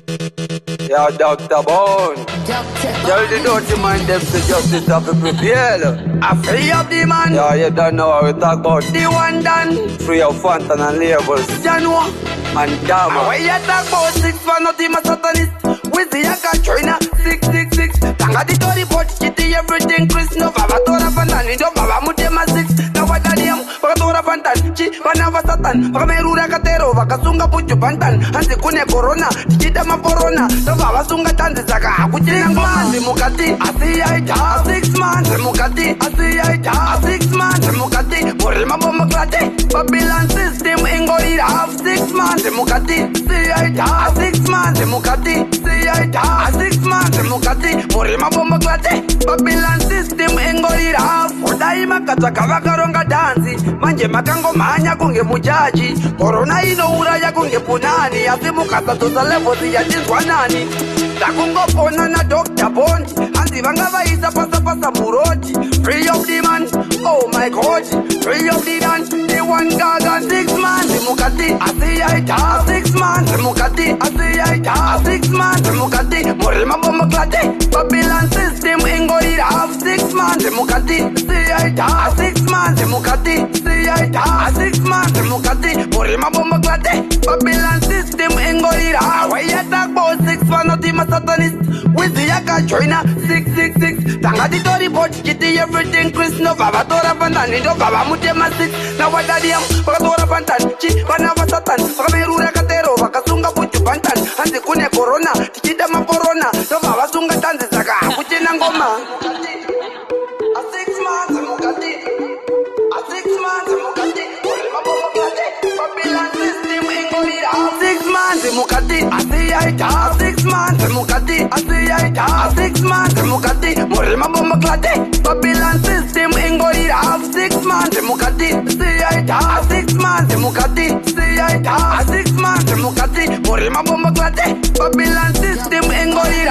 Yeah, Dr. Bone. Tell the dirty man them to justice have to prevail. I free up the man. Yeah, you don't know how we talk about the one done. Free of Fantan and labels. Janua and Dama. Why you talk about 6 for nothing a satanist? With the Katrina 666. Tanga the Tory pot, kitty everything Chris no Baba Tora Fantan. No Baba Mutema 6. Now what are them? Tora Fantan. Chi Panava Satan. Pamerura Katero. Vakasunga Puchu Pantan. And the Kune Corona. Chita Maporona. No Baba Sunga Tanzaka. Kuchina Manzi Mukati. I see I 6 months. Mukati. I see I 6 months. Mukati. Morima Bomaklate. Babylon system Ingori half 6 months. Mukati. See I 6 months. Mukati. See I 6 months. Mukati. Morima Bomaklate. Babylon system Ingori half. Odaima Kataka Karonga Danzi. Manje Makango Manya Kunge Mujaji. Corona ino Uraya Kunge Punani. Asimukata to the level ya Jiswanani. Takungo Pona na Dr. Bond. Anti Vangava is a pasa Muroti. Free of the man. Oh my God. Free of the man. The one gaga 6 months. Mukati. I see I 6 months. Mukati. I see I 6 months. Mukati. Morima Bomaklate. Babylon system Ingori half 6 months. Mukati. See I 6 months. Mukati. See I 6 months. Mukati. Morima Bomaklate. Babylon system Ingori half. Why you talk about 6 for nothing a satanist? With the Katrina 666. Tanga the Tory pot, kitty everything Chris no Baba Tora Fantan. No Baba Mutema 6. Now what are them? Tora Fantan. Chi Panava Satan. Pamerura Katero. Vakasunga Puchu Pantan. And the Kune Corona. Chita Maporona. No Baba Sunga Tanzaka. Kuchina Ngoma. A 6 months. Mukati. A 6 months. Mukati. Babylon system Ingori 6 months. Mukati. I see I 6 months. Mukati. I see I 6 months. Mukati. Morima Bomaklate. Babylon system Ingori 6 months. Mukati. See I 6 months. Mukati. See I 6 months. Mukati. Morima Bomaklate. Babylon system Ingori